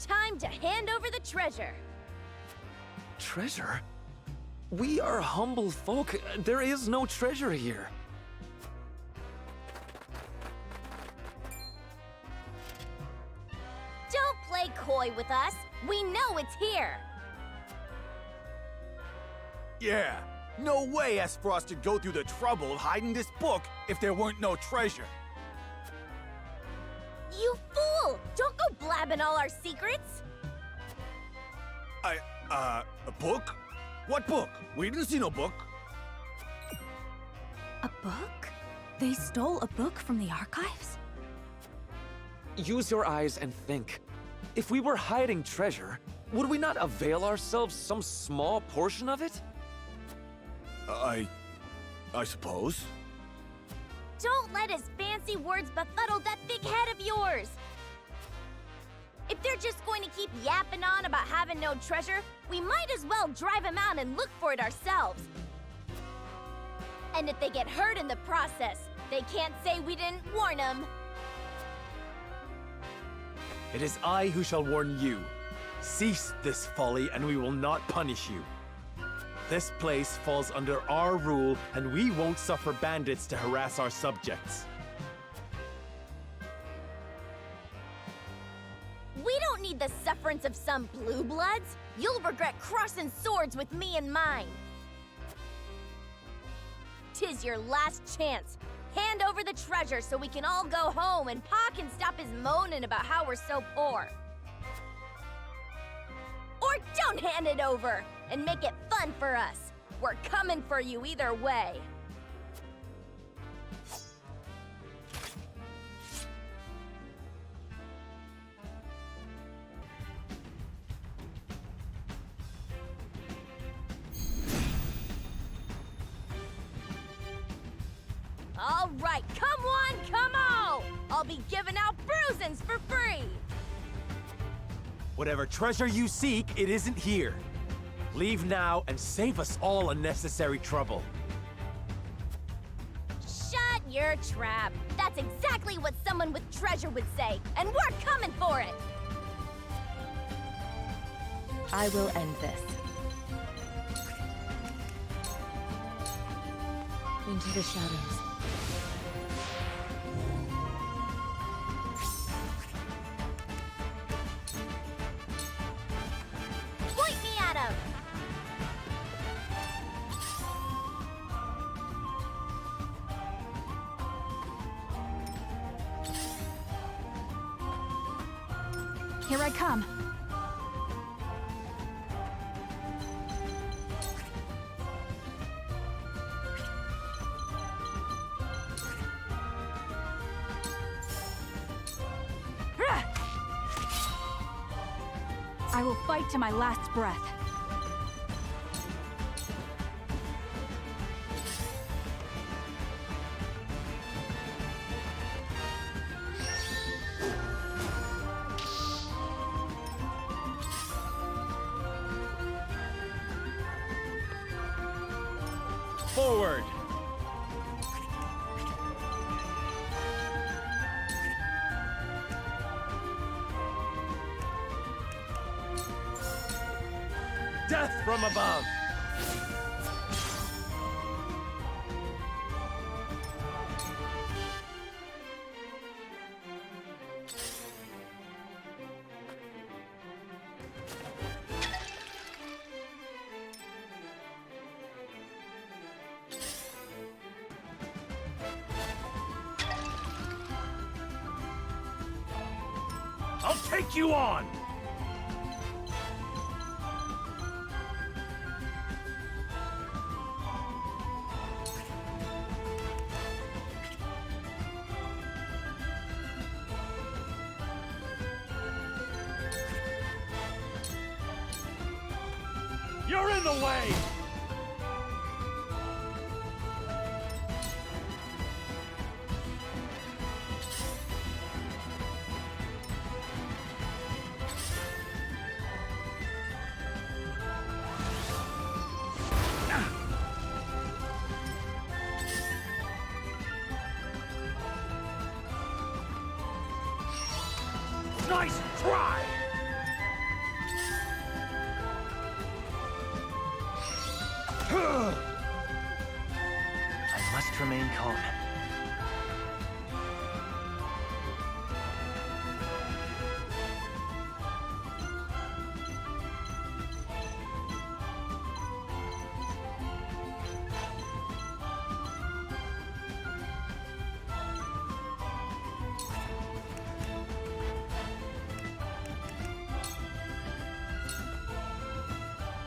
time to hand over the treasure. Treasure? We are humble folk. There is no treasure here. Don't play coy with us. We know it's here. Yeah, no way Frost would go through the trouble of hiding this book if there weren't no treasure. You fool! Don't go blabbing all our secrets. A book? What book? We didn't see no book. A book? They stole a book from the archives? Use your eyes and think. If we were hiding treasure, would we not avail ourselves some small portion of it? I suppose. Don't let his fancy words befuddle that big head of yours. If they're just going to keep yapping on about having no treasure, we might as well drive him out and look for it ourselves. And if they get hurt in the process, they can't say we didn't warn them. It is I who shall warn you. Cease this folly, and we will not punish you. This place falls under our rule, and we won't suffer bandits to harass our subjects. We don't need the sufferance of some blue bloods. You'll regret crossing swords with me and mine. 'Tis your last chance. Hand over the treasure so we can all go home and Pa can stop his moaning about how we're so poor. Or don't hand it over and make it fun for us. We're coming for you either way. All right, come on, come on! I'll be giving out bruisings for free! Whatever treasure you seek, it isn't here. Leave now and save us all unnecessary trouble. Shut your trap! That's exactly what someone with treasure would say, and we're coming for it! I will end this. Into the shadows. Point me at him! Here I come. I will fight to my last breath. Forward! Death from above! I'll take you on! You're in the way! Nice try! I must remain calm.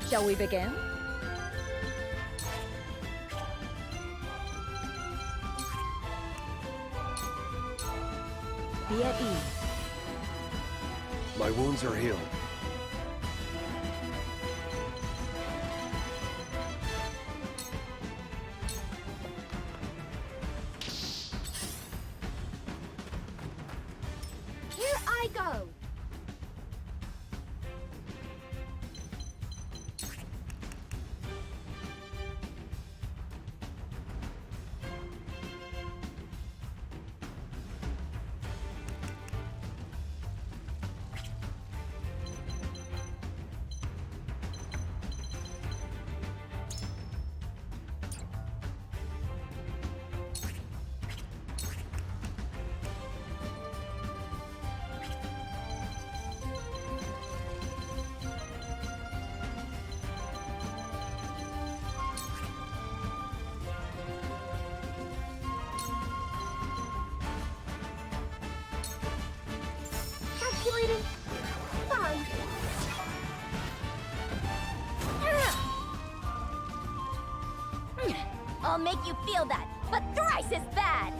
Shall we begin? Be at ease. My wounds are healed. Here I go! Calculating. Fine. I'll make you feel that, but thrice as bad!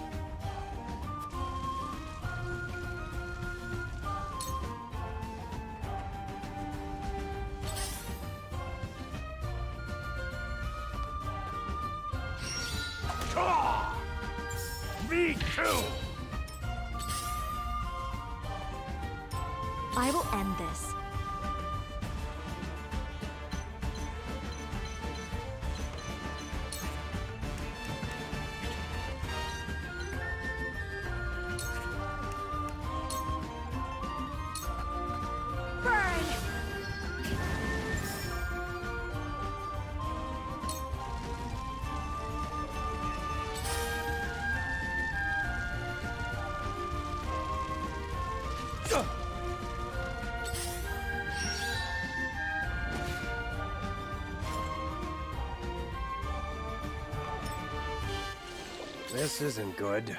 Me too! I will end this. Burn! This isn't good.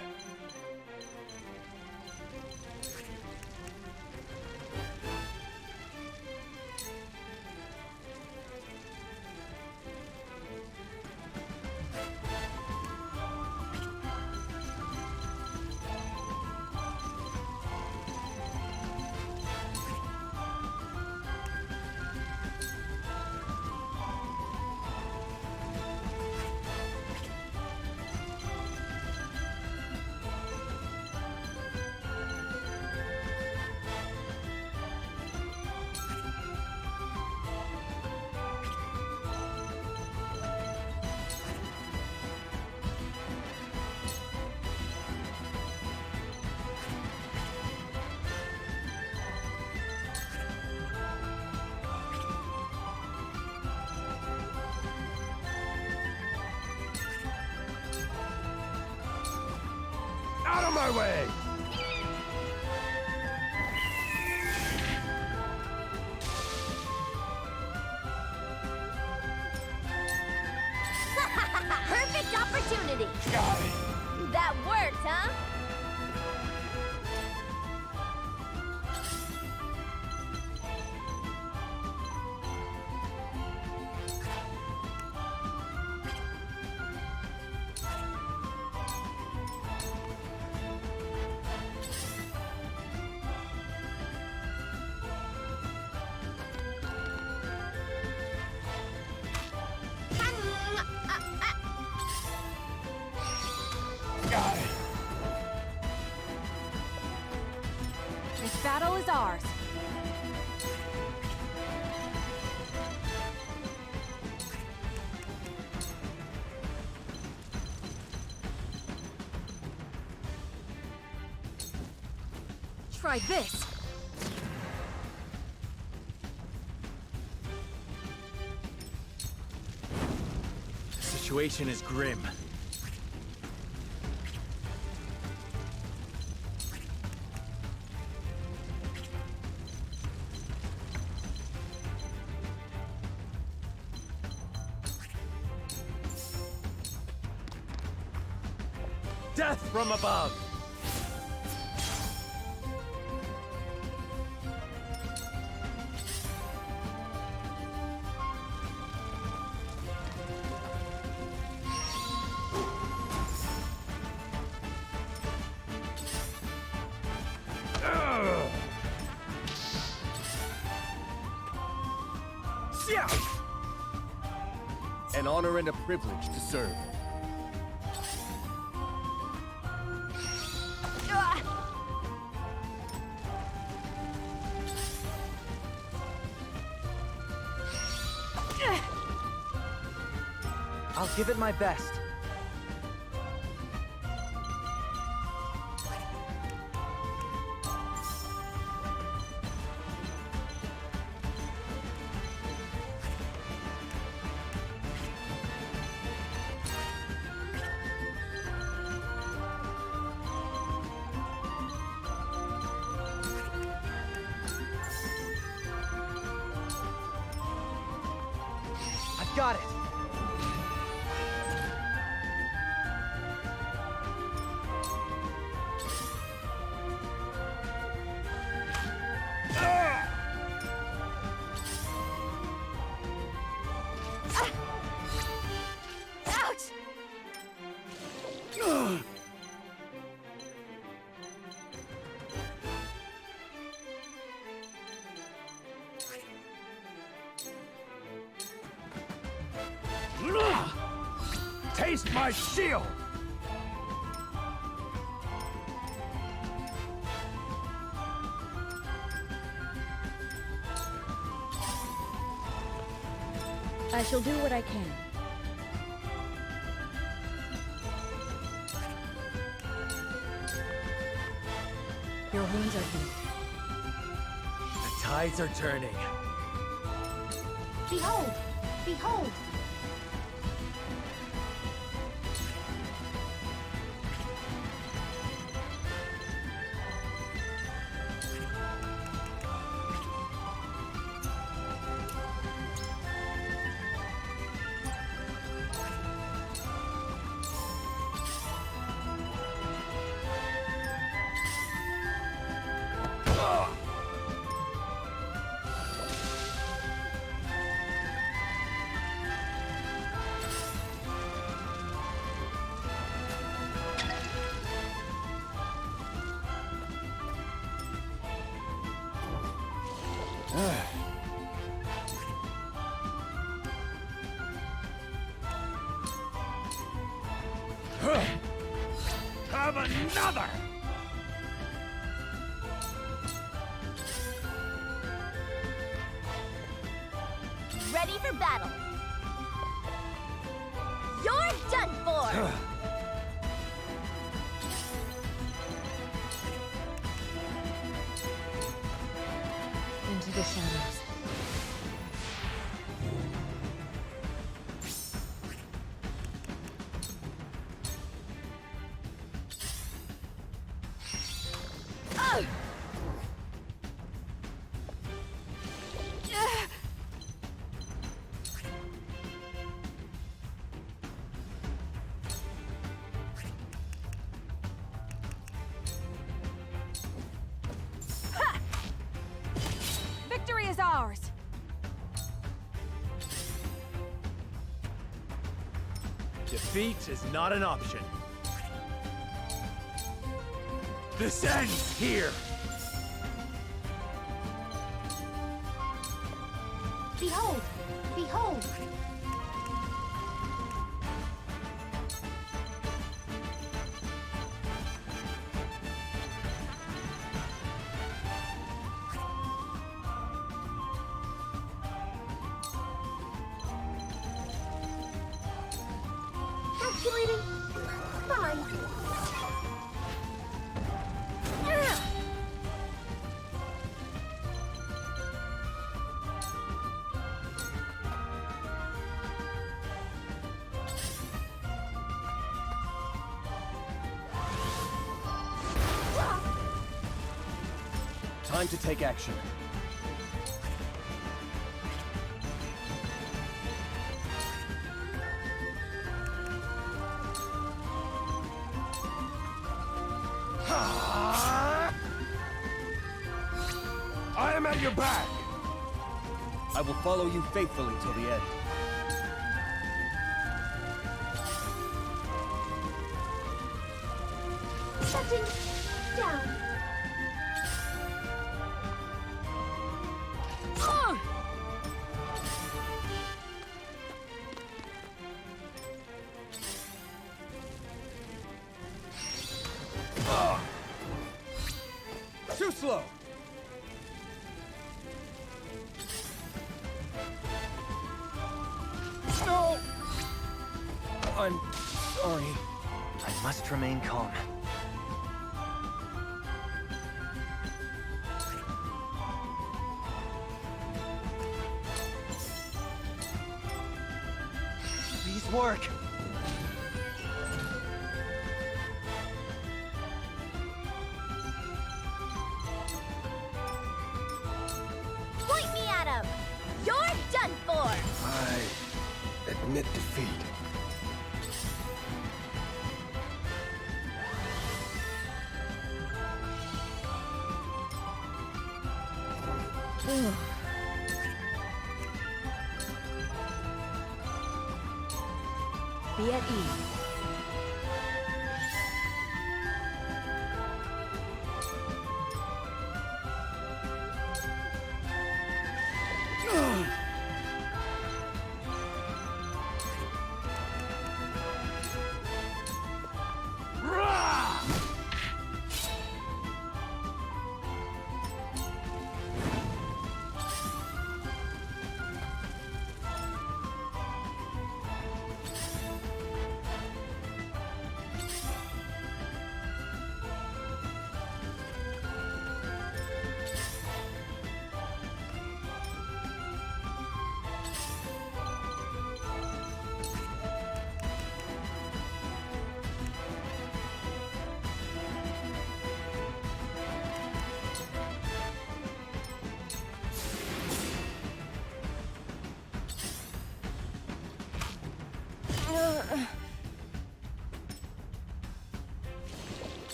Out of my way! Perfect opportunity! Got it! That worked, huh? Got it! This battle is ours. Try this. situation is grim. Death from above! An honor and a privilege to serve. I'll give it my best. I've got it. Ouch! Taste my shield! I shall do what I can. Your wounds are healed. The tides are turning. Behold! Behold! Have another! Ready for battle! You're done for! Into the shadows. Victory is ours! Defeat is not an option. This ends here! Behold! Behold! Calculating. Fine. Time to take action. I am at your back! I will follow you faithfully till the end. Shutting down. Too slow! No! I'm sorry. I must remain calm. Please work. Point me at him. You're done for. I admit defeat. Be at ease.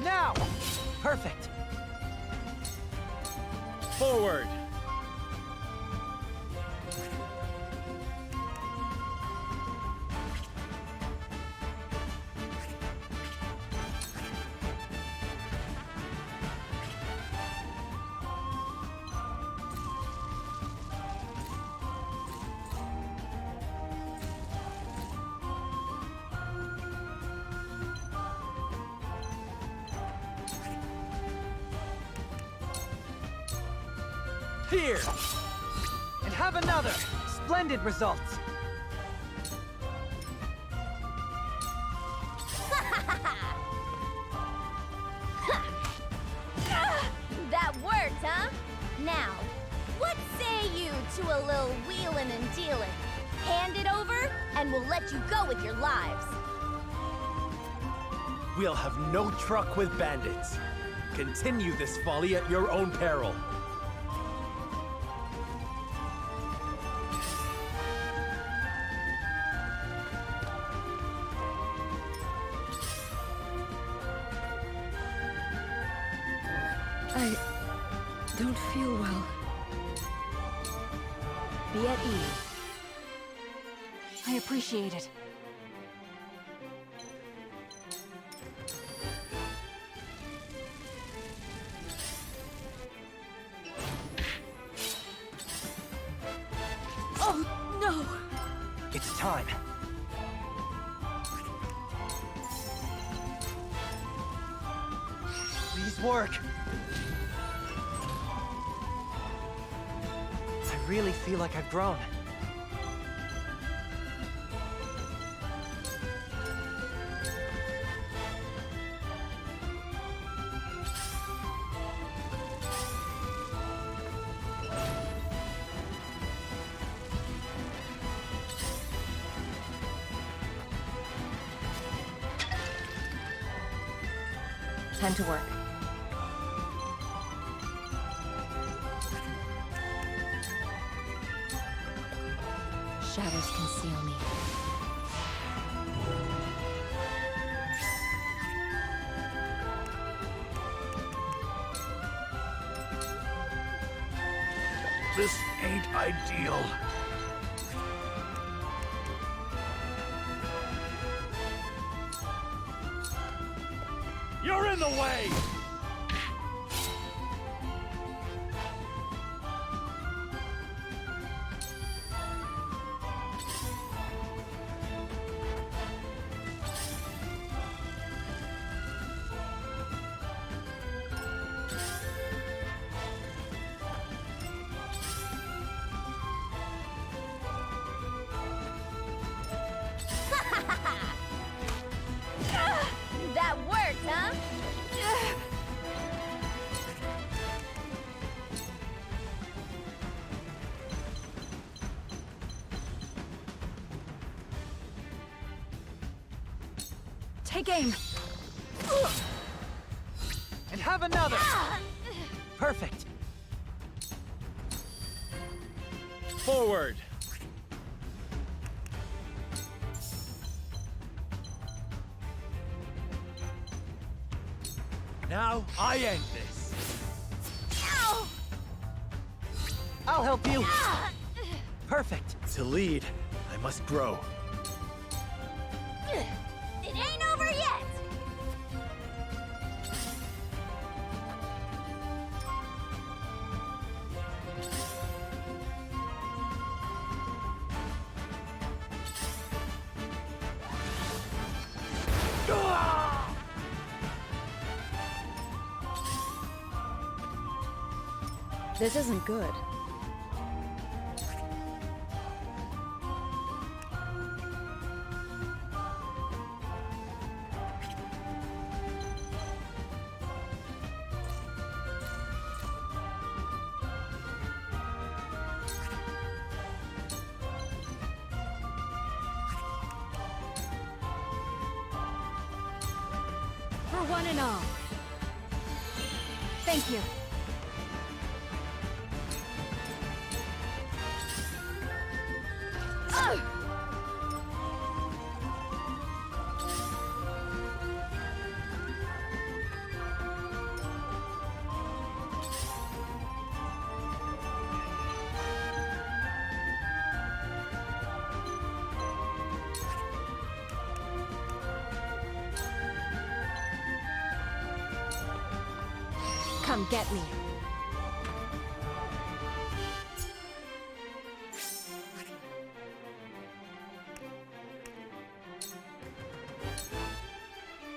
Now! Perfect. Forward! Here! And have another! Splendid results! That worked, huh? Now, what say you to a little wheelin' and dealin'? Hand it over, and we'll let you go with your lives. We'll have no truck with bandits. Continue this folly at your own peril. I don't feel well. Be at ease. I appreciate it. Oh, no! It's time. Please work. really feel like I've grown. Time to work. Shadows conceal me. This ain't ideal. You're in the way! That worked, huh? Take aim. And have another! Perfect. Forward! Now I end this. Ow! I'll help you. Perfect. To lead, I must grow. It ain't over yet! This isn't good. For one and all. Thank you. Come get me.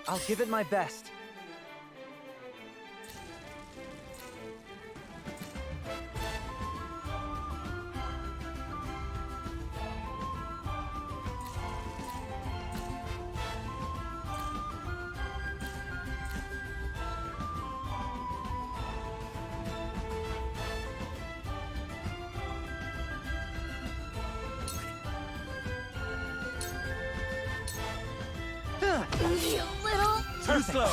I'll give it my best. You little... Too slow!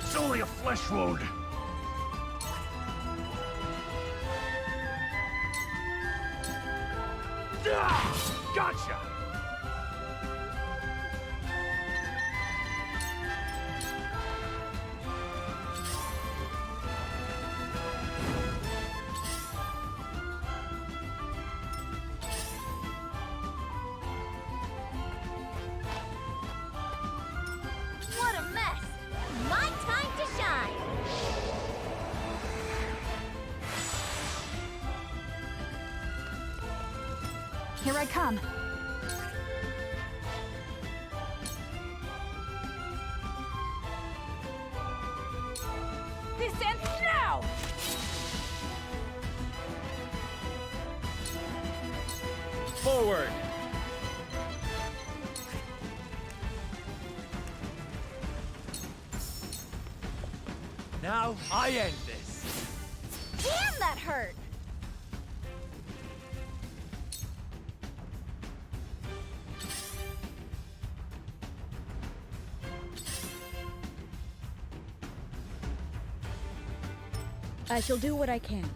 It's only a flesh wound. Gotcha! What a mess! My time to shine! I come. This ends now! Forward! Now I end this. Damn, that hurt! I shall do what I can.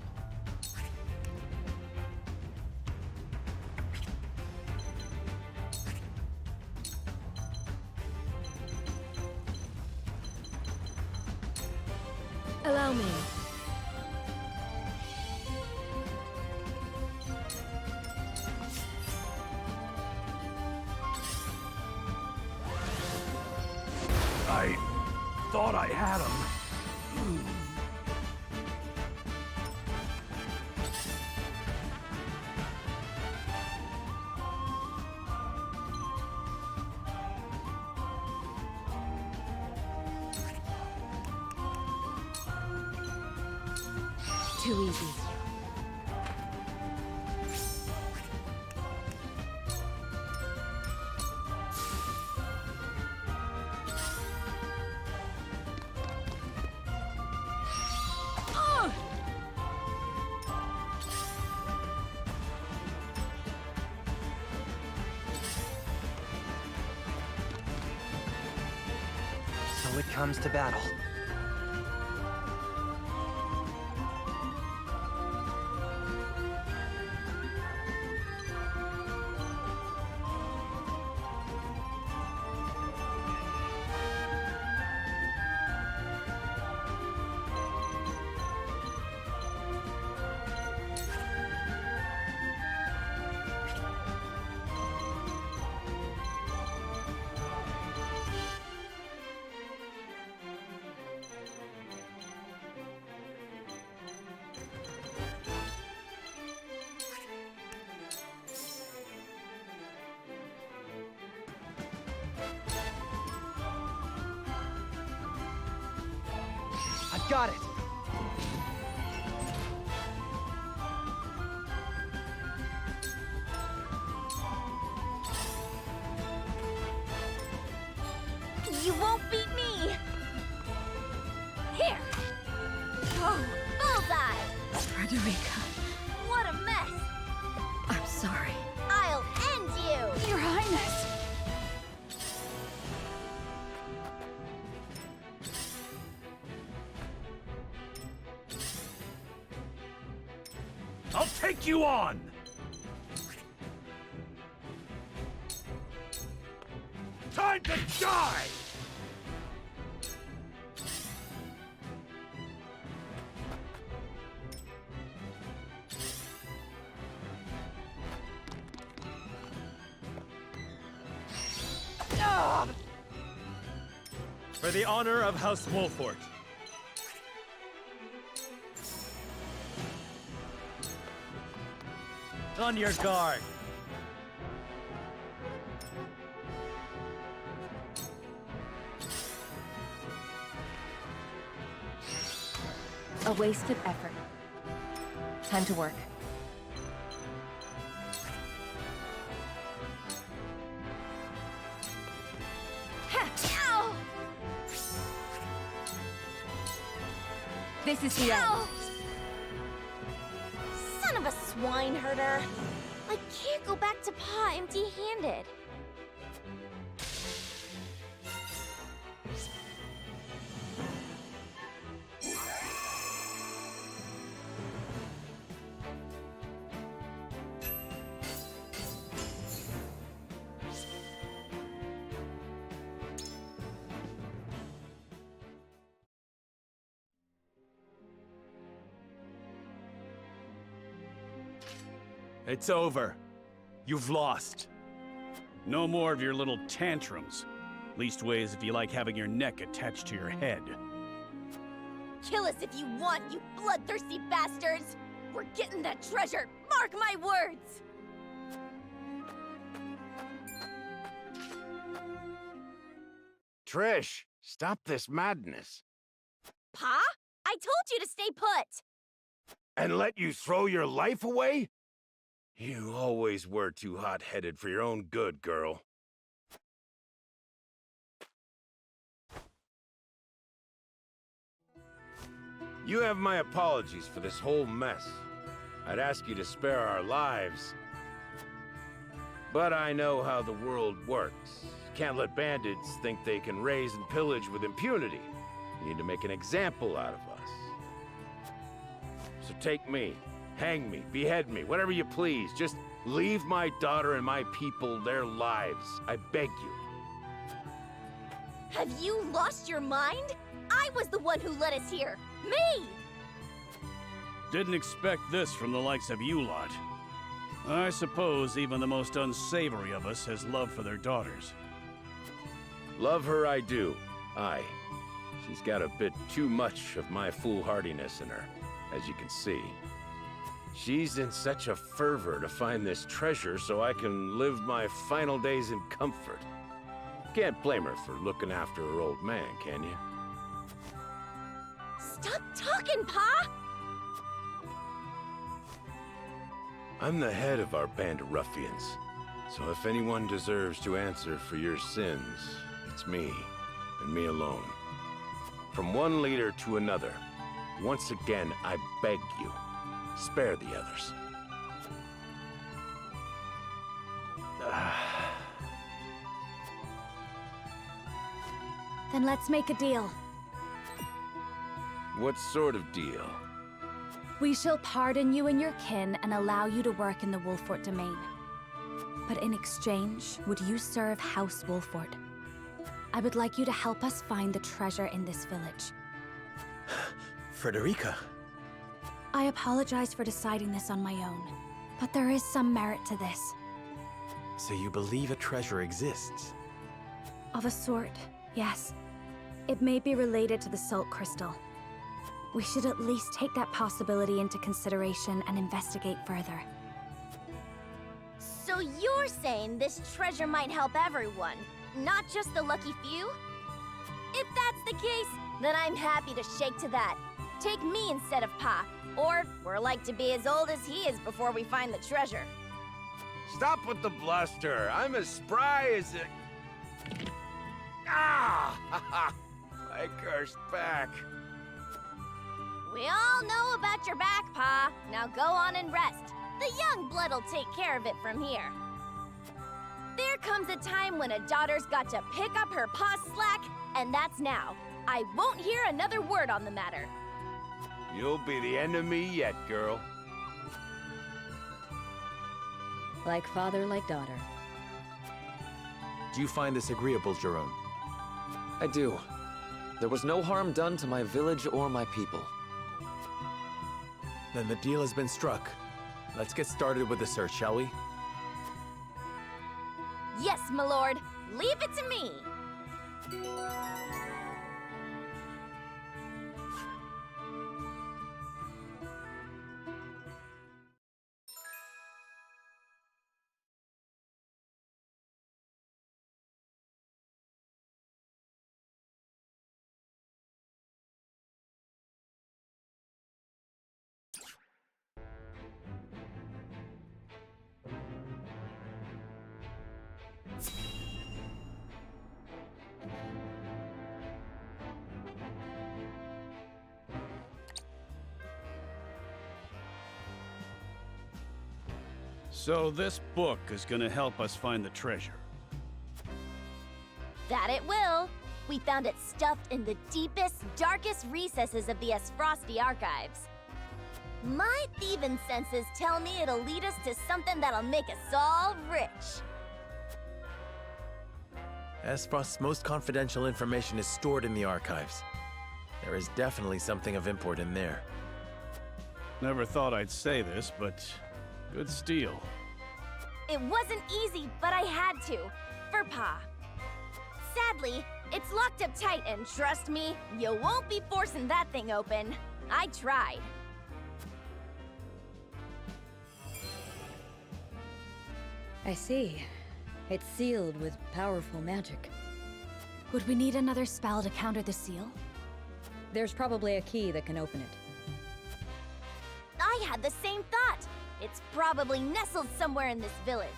Allow me. I thought I had him. Too easy. So it comes to battle. I've got it! You won't beat me! Here! Oh, bullseye! Frederica, What a mess! I'm sorry. I'll end you! Your Highness! I'll take you on! Time to die! For the honor of House Wolfort. On your guard. A wasted effort. Time to work. Ow! This is the end. Ow! Son of a swine herder! I can't go back to Pa empty-handed. It's over. You've lost. No more of your little tantrums. Leastways if you like having your neck attached to your head. Kill us if you want, you bloodthirsty bastards! We're getting that treasure! Mark my words! Trish, stop this madness. Pa? I told you to stay put! And let you throw your life away? You always were too hot-headed for your own good, girl. You have my apologies for this whole mess. I'd ask you to spare our lives. But I know how the world works. Can't let bandits think they can raise and pillage with impunity. You need to make an example out of us. So take me, hang me, behead me, whatever you please. Just leave my daughter and my people their lives. I beg you. Have you lost your mind? I was the one who led us here! Me! Didn't expect this from the likes of you lot. I suppose even the most unsavory of us has love for their daughters. Love her I do. Aye. She's got a bit too much of my foolhardiness in her, as you can see. She's in such a fervor to find this treasure so I can live my final days in comfort. Can't blame her for looking after her old man, can you? Stop talking, Pa! I'm the head of our band of ruffians, so if anyone deserves to answer for your sins, it's me, and me alone. From one leader to another, once again, I beg you, spare the others. Then let's make a deal. What sort of deal? We shall pardon you and your kin and allow you to work in the Wolfort domain. But in exchange, would you serve House Wolfort? I would like you to help us find the treasure in this village. Frederica. I apologize for deciding this on my own, but there is some merit to this. So you believe a treasure exists? Of a sort, yes. It may be related to the Salt Crystal. We should at least take that possibility into consideration and investigate further. So you're saying this treasure might help everyone, not just the lucky few? If that's the case, then I'm happy to shake to that. Take me instead of Pa, or we're like to be as old as he is before we find the treasure. Stop with the bluster. I'm as spry as a... Ah! My cursed back. We all know about your back, Pa. Now go on and rest. The young blood'll take care of it from here. There comes a time when a daughter's got to pick up her pa's slack, and that's now. I won't hear another word on the matter. You'll be the end of me yet, girl. Like father, like daughter. Do you find this agreeable, Jerome? I do. There was no harm done to my village or my people. Then the deal has been struck. Let's get started with the search, shall we? Yes, my lord. Leave it to me. So this book is gonna help us find the treasure. That it will. We found it stuffed in the deepest, darkest recesses of the Frosty archives. My thieving senses tell me it'll lead us to something that'll make us all rich. Esfrost's most confidential information is stored in the archives. There is definitely something of import in there. Never thought I'd say this, but good steal. It wasn't easy, but I had to. For Pa. Sadly, it's locked up tight, and trust me, you won't be forcing that thing open. I tried. I see. It's sealed with powerful magic. Would we need another spell to counter the seal? There's probably a key that can open it. I had the same thought. It's probably nestled somewhere in this village.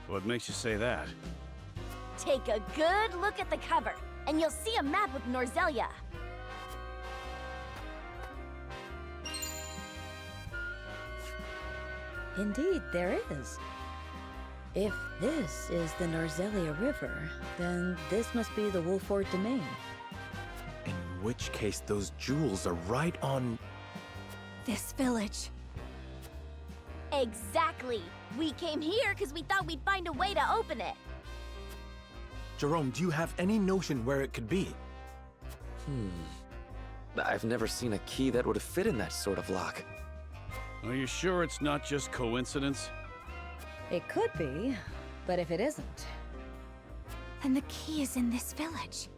What makes you say that? Take a good look at the cover, and you'll see a map of Norzelia. Indeed, there is. If this is the Norzelia River, then this must be the Wolford Domain. In which case, those jewels are right on... This village. Exactly. We came here because we thought we'd find a way to open it. Jerome, do you have any notion where it could be? I've never seen a key that would fit in that sort of lock. Are you sure it's not just coincidence? It could be, but if it isn't... Then the key is in this village.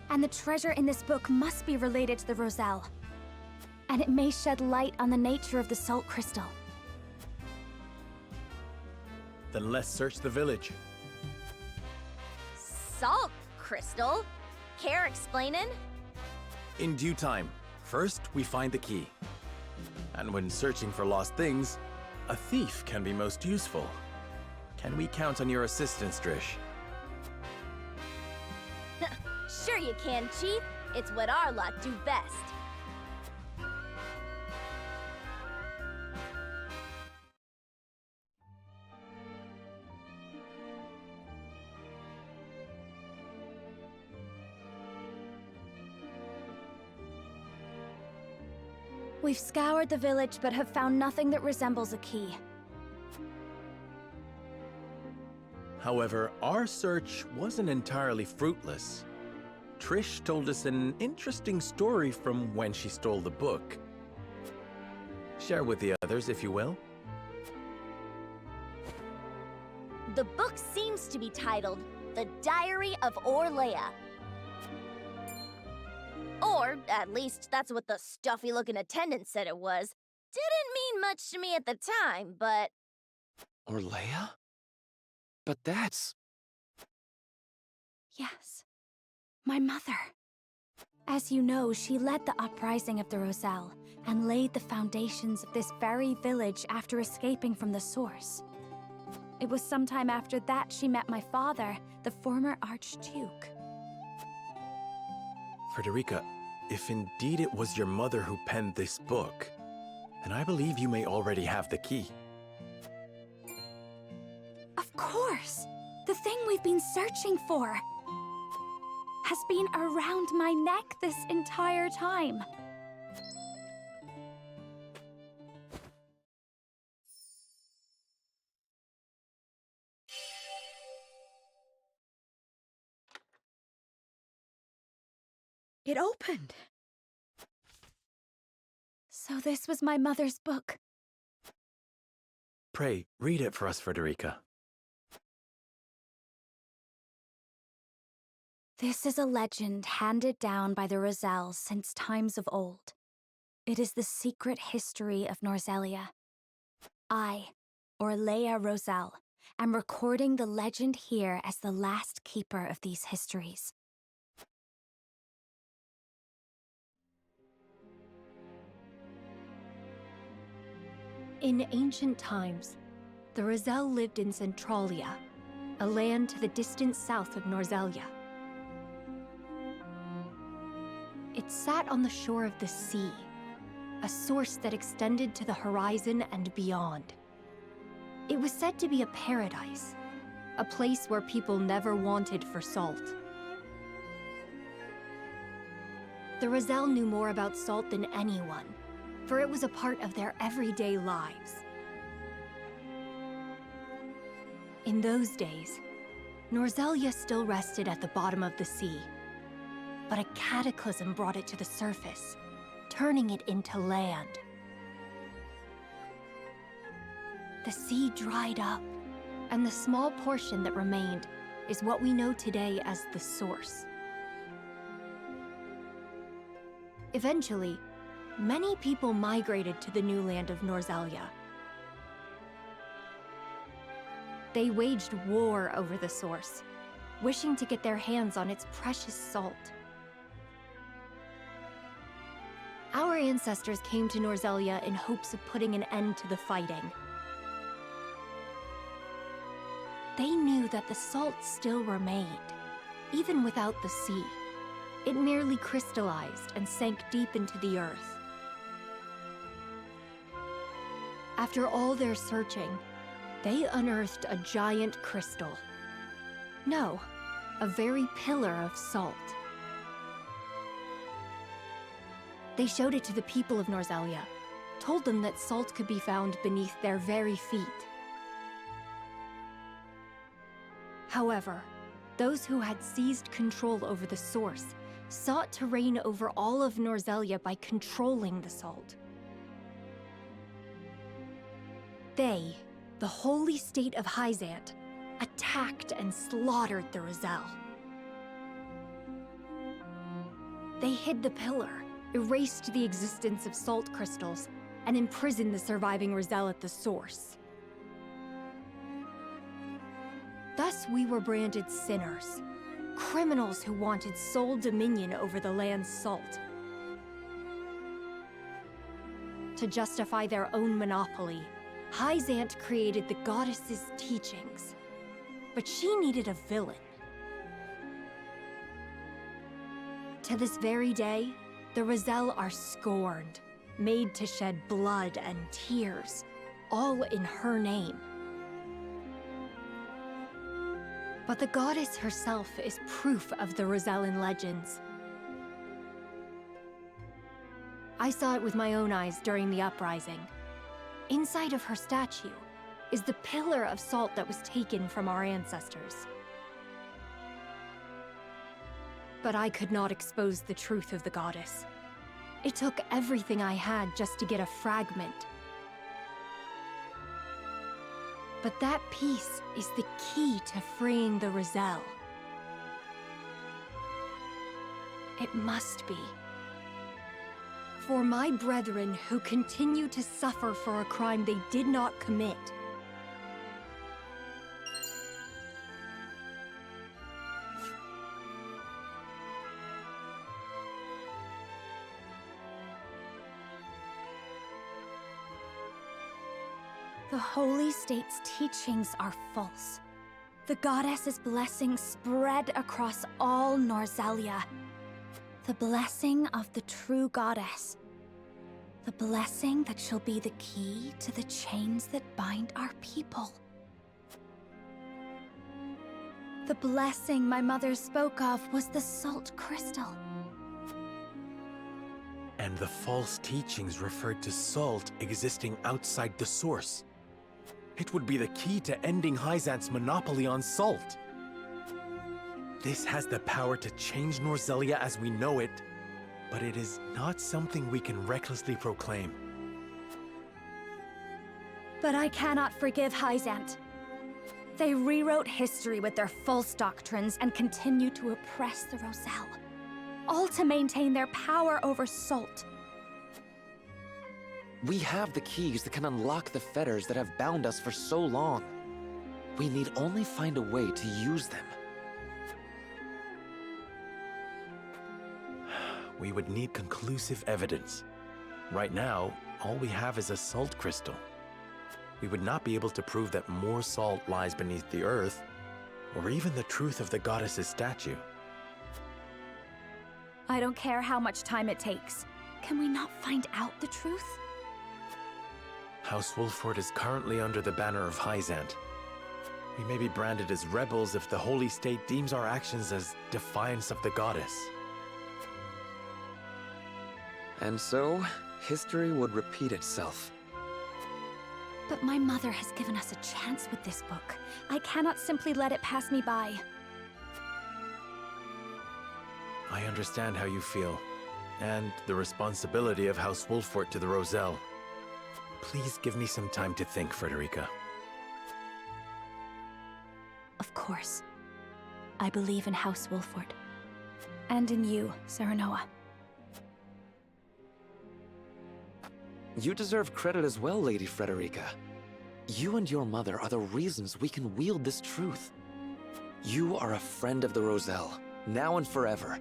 And the treasure in this book must be related to the Roselle. And it may shed light on the nature of the salt crystal. Then let's search the village. Salt crystal? Care explaining? In due time. First, we find the key. And when searching for lost things, a thief can be most useful. Can we count on your assistance, Trish? Sure you can, Chief. It's what our lot do best. We've scoured the village but have found nothing that resembles a key. However, our search wasn't entirely fruitless. Trish told us an interesting story from when she stole the book. Share with the others, if you will. The book seems to be titled The Diary of Orlaia. Or, at least, that's what the stuffy-looking attendant said it was. Didn't mean much to me at the time, but... Orlaia? But that's... Yes. My mother. As you know, she led the uprising of the Roselle and laid the foundations of this very village after escaping from the source. It was sometime after that she met my father, the former Archduke. Frederica, if indeed it was your mother who penned this book, then I believe you may already have the key. Of course! The thing we've been searching for has been around my neck this entire time. It opened. So this was my mother's book. Pray, read it for us, Frederica. This is a legend handed down by the Roselles since times of old. It is the secret history of Norzelia. I, Orlaia Roselle, am recording the legend here as the last keeper of these histories. In ancient times, the Roselle lived in Centralia, a land to the distant south of Norzelia. It sat on the shore of the sea, a source that extended to the horizon and beyond. It was said to be a paradise, a place where people never wanted for salt. The Roselle knew more about salt than anyone, for it was a part of their everyday lives. In those days, Norzelia still rested at the bottom of the sea, but a cataclysm brought it to the surface, turning it into land. The sea dried up, and the small portion that remained is what we know today as the source. Eventually, many people migrated to the new land of Norzelia. They waged war over the source, wishing to get their hands on its precious salt. Our ancestors came to Norzelia in hopes of putting an end to the fighting. They knew that the salt still remained, even without the sea. It merely crystallized and sank deep into the earth. After all their searching, they unearthed a giant crystal. No, a very pillar of salt. They showed it to the people of Norzelia, told them that salt could be found beneath their very feet. However, those who had seized control over the source sought to reign over all of Norzelia by controlling the salt. They, the holy state of Hyzant, attacked and slaughtered the Roselle. They hid the pillar, erased the existence of salt crystals, and imprisoned the surviving Roselle at the source. Thus we were branded sinners, criminals who wanted sole dominion over the land's salt. To justify their own monopoly, Hyzant created the goddess's teachings. But she needed a villain. To this very day, the Roselle are scorned, made to shed blood and tears, all in her name. But the goddess herself is proof of the Rosellan legends. I saw it with my own eyes during the uprising. Inside of her statue is the pillar of salt that was taken from our ancestors. But I could not expose the truth of the goddess. It took everything I had just to get a fragment. But that piece is the key to freeing the Roselle. It must be. For my brethren who continue to suffer for a crime they did not commit. The Holy State's teachings are false. The goddess's blessing spread across all Norzelia. The blessing of the true goddess. The blessing that shall be the key to the chains that bind our people. The blessing my mother spoke of was the salt crystal. And the false teachings referred to salt existing outside the source. It would be the key to ending Hyzant's monopoly on salt. This has the power to change Norzelia as we know it, but it is not something we can recklessly proclaim. But I cannot forgive Hyzant. They rewrote history with their false doctrines and continue to oppress the Roselle, all to maintain their power over salt. We have the keys that can unlock the fetters that have bound us for so long. We need only find a way to use them. We would need conclusive evidence. Right now, all we have is a salt crystal. We would not be able to prove that more salt lies beneath the earth, or even the truth of the goddess's statue. I don't care how much time it takes. Can we not find out the truth? House Wolford is currently under the banner of Hyzant. We may be branded as rebels if the Holy State deems our actions as defiance of the goddess. And so, history would repeat itself. But my mother has given us a chance with this book. I cannot simply let it pass me by. I understand how you feel, and the responsibility of House Wolford to the Roselle. Please give me some time to think, Frederica. Of course. I believe in House Wolford. And in you, Serenoa. You deserve credit as well, Lady Frederica. You and your mother are the reasons we can wield this truth. You are a friend of the Roselle, now and forever.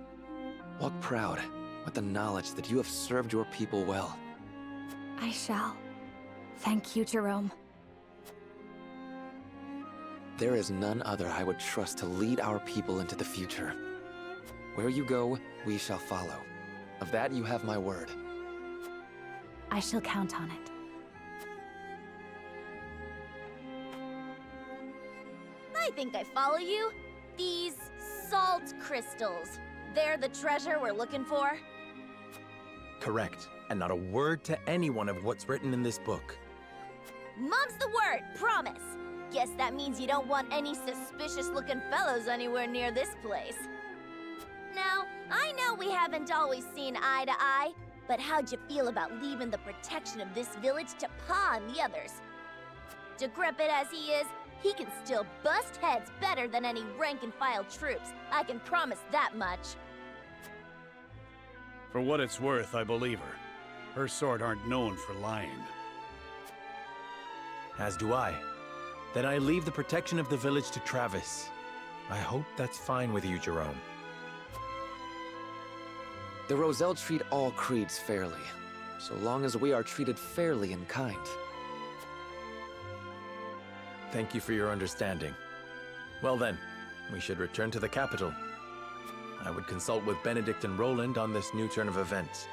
Walk proud, with the knowledge that you have served your people well. I shall. Thank you, Jerome. There is none other I would trust to lead our people into the future. Where you go, we shall follow. Of that you have my word. I shall count on it. I think I follow you. These salt crystals, they're the treasure we're looking for? Correct. And not a word to anyone of what's written in this book. Mom's the word, promise. Guess that means you don't want any suspicious-looking fellows anywhere near this place. Now, I know we haven't always seen eye to eye, but how'd you feel about leaving the protection of this village to Pa and the others? Decrepit as he is, he can still bust heads better than any rank-and-file troops. I can promise that much. For what it's worth, I believe her. Her sort aren't known for lying. As do I. Then I leave the protection of the village to Travis. I hope that's fine with you, Jerome. The Roselle treat all creeds fairly, so long as we are treated fairly and kind. Thank you for your understanding. Well then, we should return to the capital. I would consult with Benedict and Roland on this new turn of events.